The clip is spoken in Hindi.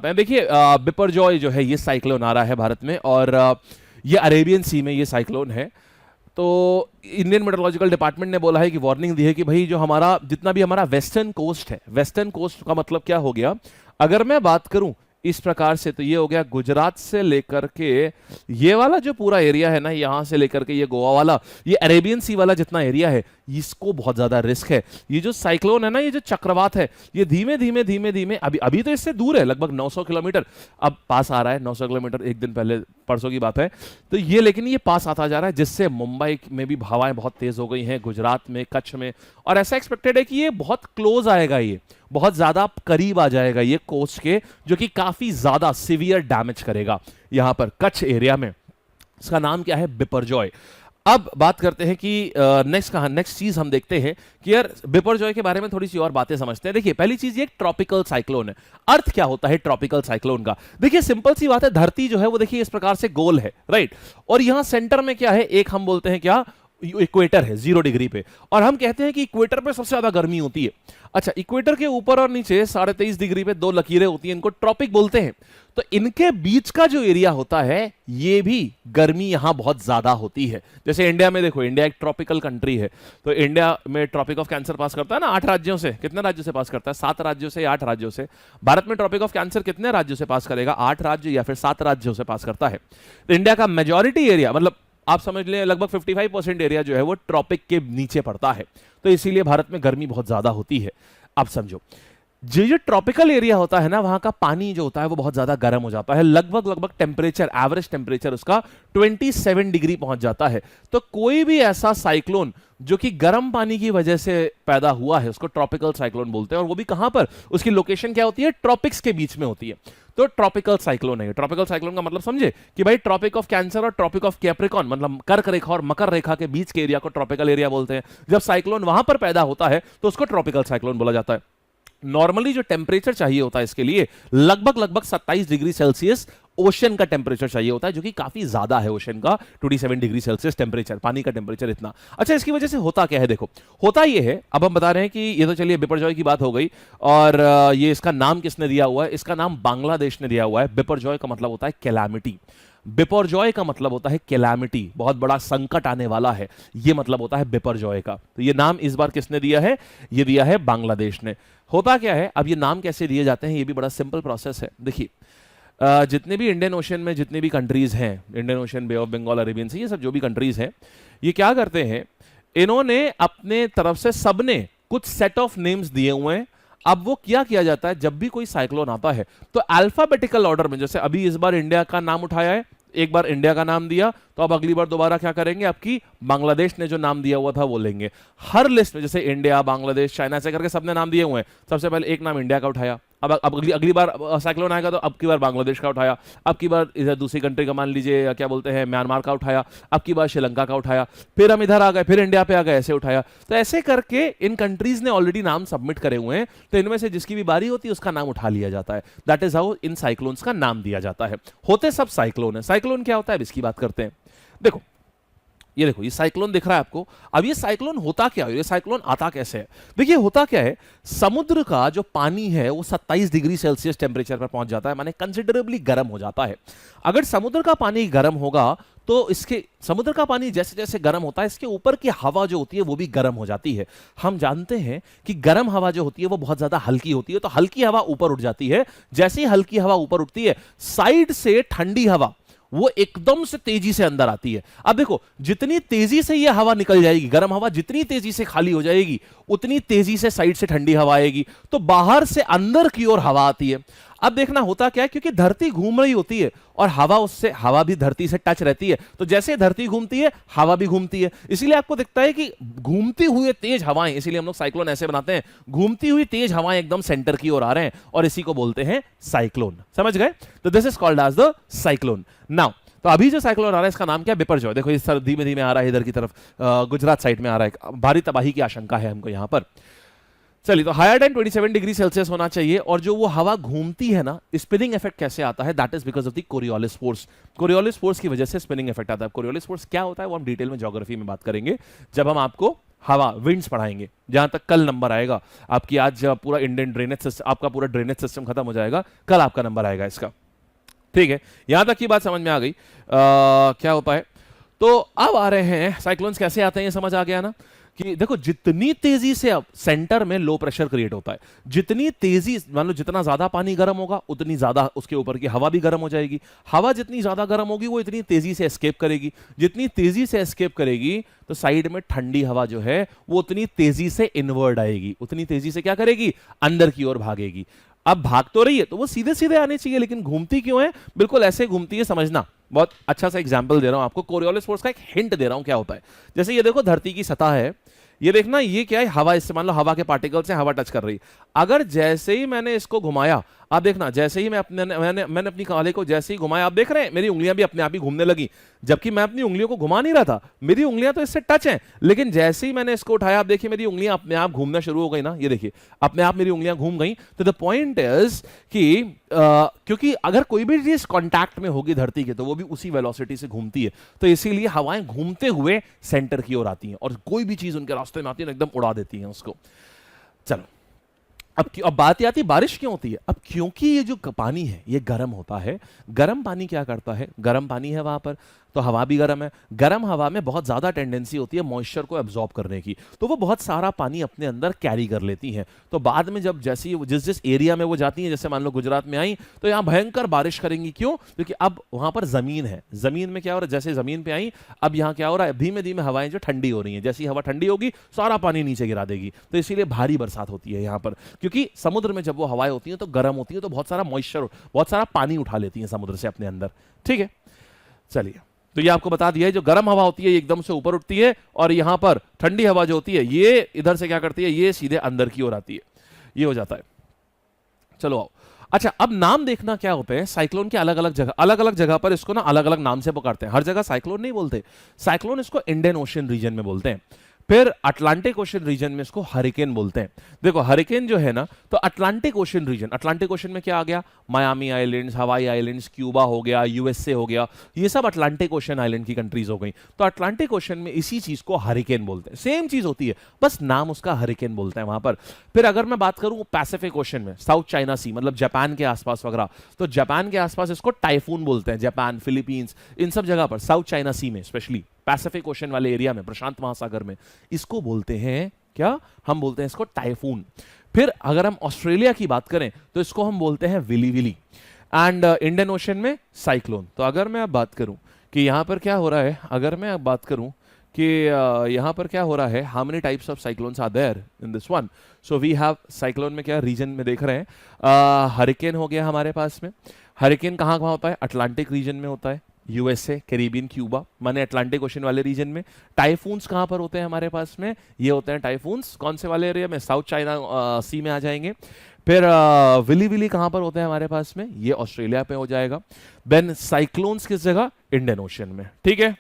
देखिए बिपरजॉय जो है ये साइक्लोन आ रहा है भारत में और ये अरेबियन सी में ये साइक्लोन है। तो इंडियन मेट्रोलॉजिकल डिपार्टमेंट ने बोला है कि वार्निंग दी है कि भाई जो हमारा जितना भी हमारा वेस्टर्न कोस्ट है, वेस्टर्न कोस्ट का मतलब क्या हो गया, अगर मैं बात करूं इस प्रकार से तो ये हो गया गुजरात से लेकर के ये वाला जो पूरा एरिया है ना, यहां से लेकर के ये गोवा वाला, ये अरेबियन सी वाला जितना एरिया है इसको बहुत ज्यादा रिस्क है। ये जो साइक्लोन है ना, ये जो चक्रवात है, ये धीमे धीमे धीमे धीमे अभी अभी तो इससे दूर है, लगभग 900 किलोमीटर अब पास आ रहा है। 900 किलोमीटर एक दिन पहले परसों की बात है। तो ये लेकिन ये पास आता जा रहा है, जिससे मुंबई में भी हवाएं बहुत तेज हो गई हैं, गुजरात में, कच्छ में, और ऐसा एक्सपेक्टेड है कि ये बहुत क्लोज आएगा, ये बहुत ज्यादा करीब आ जाएगा ये कोस्ट के, जो कि काफी ज्यादा सिवियर डैमेज करेगा यहां पर कच्छ एरिया में। इसका नाम क्या है? बिपरजॉय। अब बात करते हैं कि नेक्स्ट चीज हम देखते हैं कि यार बिपरजॉय के बारे में थोड़ी सी और बातें समझते हैं। देखिए पहली चीज ये ट्रॉपिकल साइक्लोन है। अर्थ क्या होता है ट्रॉपिकल साइक्लोन का? देखिए सिंपल सी बात है, धरती जो है वो देखिए इस प्रकार से गोल है, राइट, और यहां सेंटर में क्या है, एक हम बोलते हैं क्या, इक्वेटर है 0 डिग्री पे, और हम कहते हैं कि इक्वेटर पे सबसे ज्यादा गर्मी होती है। अच्छा, इक्वेटर के ऊपर और नीचे 23.5 डिग्री पे 2 लकीरें होती हैं, इनको ट्रॉपिक बोलते हैं। तो इनके बीच का जो एरिया होता है, ये भी गर्मी यहां बहुत ज्यादा होती है। जैसे इंडिया में देखो, इंडिया एक ट्रॉपिकल कंट्री है, तो इंडिया में ट्रॉपिक ऑफ कैंसर पास करता है ना 8 राज्यों से। कितने राज्यों से पास करता है? 7 राज्यों से या 8 राज्यों से। भारत में ट्रॉपिक ऑफ कैंसर कितने राज्यों से पास करेगा? 8 राज्य या फिर 7 राज्यों से पास करता है। तो इंडिया का मेजॉरिटी एरिया, मतलब आप समझ लें लगभग 55% एरिया जो है वो ट्रॉपिक के नीचे पड़ता है, तो इसीलिए भारत में गर्मी बहुत ज्यादा होती है। अब समझो, जो ट्रॉपिकल एरिया होता है ना, वहां का पानी जो होता है वो बहुत ज्यादा गर्म हो जाता है, लगभग टेम्परेचर, एवरेज टेम्परेचर उसका 27 डिग्री पहुंच जाता है। तो कोई भी ऐसा साइक्लोन जो कि गर्म पानी की वजह से पैदा हुआ है, उसको ट्रॉपिकल साइक्लोन बोलते हैं। और वो भी कहां पर, उसकी लोकेशन क्या होती है, ट्रॉपिक्स के बीच में होती है, तो ट्रॉपिकल साइक्लोन है। ट्रॉपिकल साइक्लोन का मतलब समझे कि भाई ट्रॉपिक ऑफ कैंसर और ट्रॉपिक ऑफ कैप्रिकॉर्न, मतलब कर्क रेखा और मकर रेखा के बीच के एरिया को ट्रॉपिकल एरिया बोलते हैं। जब साइक्लोन वहां पर पैदा होता है तो उसको ट्रॉपिकल साइक्लोन बोला जाता है। नॉर्मली जो टेम्परेचर चाहिए होता है इसके लिए, लगभग 27 डिग्री सेल्सियस ओशन का टेम्परेचर चाहिए होता है, जो कि काफी ज्यादा है। ओशन का 27 डिग्री सेल्सियस टेम्परेचर, पानी का टेम्परेचर इतना। अच्छा, इसकी वजह से होता क्या है? देखो, होता ये है, अब हम बता रहे हैं कि ये तो चलिए बिपरजॉय की बात हो गई, और ये इसका नाम किसने दिया हुआ है? इसका नाम बांग्लादेश ने दिया हुआ है। बिपरजॉय का मतलब होता है कैलामिटी। बिपरजॉय का मतलब होता है कैलामिटी, बहुत बड़ा संकट आने वाला है, ये मतलब होता है बिपरजॉय का। तो ये नाम इस बार किसने दिया है? ये दिया है बांग्लादेश ने। होता क्या है, अब ये नाम कैसे दिए जाते हैं, ये भी बड़ा सिंपल प्रोसेस है। देखिए जितने भी इंडियन ओशन में जितने भी कंट्रीज हैं, Indian Ocean, Bay of Bengal, Arabian Sea, ये सब जो भी कंट्रीज हैं, ये क्या करते हैं, इन्होंने अपने तरफ से सबने कुछ सेट ऑफ नेम्स दिए हुए हैं। अब वो क्या किया जाता है, जब भी कोई साइक्लोन आता है तो अल्फाबेटिकल ऑर्डर में, जैसे अभी इस बार इंडिया का नाम उठाया है, एक बार इंडिया का नाम दिया, तो अब अगली बार दोबारा क्या करेंगे, आपकी बांग्लादेश ने जो नाम दिया हुआ था वो लेंगे। हर लिस्ट में जैसे इंडिया, बांग्लादेश, चाइना से करके सबने नाम दिए हुए हैं, सबसे पहले एक नाम इंडिया का उठाया, अब अगली बार साइक्लोन आएगा तो अब की बार बांग्लादेश का उठाया, अब की बार इधर दूसरी कंट्री का, मान लीजिए क्या बोलते हैं, म्यांमार का उठाया, अब की बार श्रीलंका का उठाया, फिर हम इधर आ गए, फिर इंडिया पे आ गए, ऐसे उठाया। तो ऐसे करके इन कंट्रीज ने ऑलरेडी नाम सबमिट करे हुए हैं, तो इनमें से जिसकी भी बारी होती है उसका नाम उठा लिया जाता है। That is how in cyclones का नाम दिया जाता है। होते सब साइक्लोन है। साइक्लोन क्या होता है, इसकी बात करते हैं। देखो, ये देखो, ये साइक्लोन दिख रहा है आपको। अब ये साइक्लोन होता क्या है, ये साइक्लोन आता कैसे है? देखिए होता क्या है, समुद्र का जो पानी है वो 27 डिग्री सेल्सियस टेम्परेचर पर पहुंच जाता है, माने कंसिडरेबली गर्म हो जाता है। अगर समुद्र का पानी गर्म होगा तो इसके, समुद्र का पानी जैसे जैसे गर्म होता है, इसके ऊपर की हवा जो होती है वो भी गर्म हो जाती है। हम जानते हैं कि गर्म हवा जो होती है वो बहुत ज्यादा हल्की होती है, तो हल्की हवा ऊपर उठ जाती है। जैसे ही हल्की हवा ऊपर उठती है, साइड से ठंडी हवा वो एकदम से तेजी से अंदर आती है। अब देखो, जितनी तेजी से ये हवा निकल जाएगी, गर्म हवा जितनी तेजी से खाली हो जाएगी, उतनी तेजी से साइड से ठंडी हवा आएगी, तो बाहर से अंदर की ओर हवा आती है। अब देखना होता क्या है, क्योंकि धरती घूम रही होती है और हवा भी धरती से टच रहती है, तो जैसे धरती घूमती है हवा भी घूमती है। इसीलिए आपको दिखता है कि घूमती हुई तेज हवाएं, इसीलिए हम लोग साइक्लोन ऐसे बनाते हैं, घूमती हुई तेज हवाएं एकदम सेंटर की ओर आ रहे हैं, और इसी को बोलते हैं साइक्लोन। समझ गए? तो this is called as the cyclone. Now, तो अभी जो साइक्लोन आ रहा है इसका नाम क्या है? बिपरजॉय। देखो इस तरह धीमे धीमे आ रहा है, इधर की तरफ गुजरात साइड में आ रहा है, भारी तबाही की आशंका है हमको यहां पर। चलिए, तो हायर देन 27 डिग्री सेल्सियस होना चाहिए। और जो वो हवा घूमती है ना, स्पिनिंग इफेक्ट कैसे आता है, that is because of the Coriolis force. Coriolis force की वजह से स्पिनिंग इफेक्ट आता है। कोरियोलिस फोर्स क्या होता है वो हम डिटेल में ज्योग्राफी में बात करेंगे जब हम आपको हवा विंड्स पढ़ाएंगे, जहां तक कल नंबर आएगा आपकी। आज पूरा इंडियन ड्रेनेज सिस्टम, आपका पूरा ड्रेनेज सिस्टम खत्म हो जाएगा, कल आपका नंबर आएगा इसका। ठीक है, यहां तक की बात समझ में आ गई। क्या होता है, तो अब आ रहे हैं साइक्लोन्स कैसे आते हैं, ये समझ आ गया ना कि देखो जितनी तेजी से अब सेंटर में लो प्रेशर क्रिएट होता है, जितनी तेजी, मान लो जितना ज्यादा पानी गर्म होगा उतनी ज्यादा उसके ऊपर की हवा भी गर्म हो जाएगी। हवा जितनी ज्यादा गर्म होगी वो इतनी तेजी से एस्केप करेगी। जितनी तेजी से एस्केप करेगी तो साइड में ठंडी हवा जो है वो उतनी तेजी से इनवर्ड आएगी, उतनी तेजी से क्या करेगी, अंदर की ओर भागेगी। अब भाग तो रही है तो वो सीधे सीधे आने चाहिए, लेकिन घूमती क्यों है, बिल्कुल ऐसे घूमती है, समझना। बहुत अच्छा सा एग्जांपल दे रहा हूं आपको, कोरियोलिस फोर्स का एक हिंट दे रहा हूं क्या होता है। जैसे ये देखो धरती की सतह है, ये देखना, ये क्या है, हवा, इससे मान लो हवा के पार्टिकल से हवा टच कर रही। अगर जैसे ही मैंने इसको घुमाया, आप देखना, जैसे ही मैंने अपनी काले को जैसे ही घुमाया, आप देख रहे हैं मेरी उंगलियां भी अपने आप ही घूमने लगी, जबकि मैं अपनी उंगलियों को घुमा नहीं रहा था, मेरी उंगलियां तो इससे टच हैं। लेकिन जैसे ही मैंने इसको उठाया, आप देखिए मेरी उंगलियां अपने आप घूमना शुरू हो गई ना, ये देखिए अपने आप मेरी उंगलियां घूम गई। तो द पॉइंट इज कि क्योंकि अगर कोई भी चीज कांटेक्ट में होगी धरती के तो वो भी उसी वेलोसिटी से घूमती है, तो इसीलिए हवाएं घूमते हुए सेंटर की ओर आती हैं और कोई भी चीज उनके रास्ते में आती है एकदम उड़ा देती हैं उसको। चलो, अब बात आती है बारिश क्यों होती है। अब क्योंकि ये जो पानी है ये गर्म होता है। गर्म पानी क्या करता है, गर्म पानी है वहां पर तो हवा भी गर्म है। गर्म हवा में बहुत ज्यादा टेंडेंसी होती है मॉइस्चर को एब्जॉर्ब करने की, तो वो बहुत सारा पानी अपने अंदर कैरी कर लेती हैं। तो बाद में जब जैसे जिस जिस एरिया में वो जाती हैं, जैसे मान लो गुजरात में आई तो यहाँ भयंकर बारिश करेंगी। क्यों, क्योंकि अब वहां पर जमीन है, जमीन में क्या हो रहा है, जैसे जमीन पे आई अब यहाँ क्या हो रहा है, धीमे धीमे हवाएं जो ठंडी हो रही हैं, जैसी हवा ठंडी होगी सारा पानी नीचे गिरा देगी। तो इसीलिए भारी बरसात होती है यहाँ पर, क्योंकि समुद्र में जब वो हवाएं होती हैं तो गर्म होती है, तो बहुत सारा मॉइस्चर, बहुत सारा पानी उठा लेती हैं समुद्र से अपने अंदर। ठीक है, चलिए, तो ये आपको बता दिया है, जो गर्म हवा होती है ये एकदम से ऊपर उठती है, और यहां पर ठंडी हवा जो होती है ये इधर से क्या करती है, ये सीधे अंदर की ओर आती है। ये हो जाता है। चलो आओ, अच्छा अब नाम देखना क्या होते हैं साइक्लोन के। अलग अलग जगह पर इसको ना अलग अलग नाम से पुकारते हैं। हर जगह साइक्लोन नहीं बोलते, साइक्लोन इसको इंडियन ओशन रीजन में बोलते हैं, फिर अटलांटिक ओशन रीजन में इसको हरिकेन बोलते हैं। देखो हरिकेन जो है ना, तो Atlantic Ocean region, Atlantic Ocean में क्या आ गया, Miami islands, Hawaii islands, Cuba हो गया, यूएसए हो गया, ये सब अटलांटिक ओशन आइलैंड की कंट्रीज हो गई। तो अटलांटिक ओशन में इसी चीज को हरिकेन बोलते हैं, सेम चीज होती है, बस नाम उसका हरिकेन बोलते हैं वहां पर। फिर अगर मैं बात करूं पैसिफिक ओशन में, साउथ चाइना सी, मतलब जापान के आसपास वगैरह, तो जापान के आसपास इसको टाइफून बोलते हैं। जापान, फिलीपींस, इन सब जगह पर, साउथ चाइना सी में स्पेशली, पैसिफिक ओशन वाले एरिया में, प्रशांत महासागर में, इसको बोलते हैं क्या, हम बोलते हैं इसको टाइफून। फिर अगर हम ऑस्ट्रेलिया की बात करें तो इसको हम बोलते हैं willy willy. And Indian Ocean में साइक्लोन। तो अगर मैं अब बात करूं कि यहां पर क्या हो रहा है, अगर मैं अब बात करूं कि यहां पर क्या हो रहा है, how many types of cyclones are there in this one. So we have cyclone में क्या रीजन में देख रहे हैं, हरिकेन हो गया हमारे पास में। हरिकेन कहां कहां होता है, अटलांटिक रीजन में होता है, यूएसए, कैरिबियन, क्यूबा, माने अटलांटिक ओशन वाले रीजन में। टाइफून्स कहां पर होते हैं हमारे पास में, ये होते हैं टाइफून्स कौन से वाले एरिया में, साउथ चाइना सी में आ जाएंगे। फिर विली विली कहां पर होते हैं हमारे पास में, ये ऑस्ट्रेलिया पे हो जाएगा। देन साइक्लोन्स किस जगह, इंडियन ओशन में। ठीक है,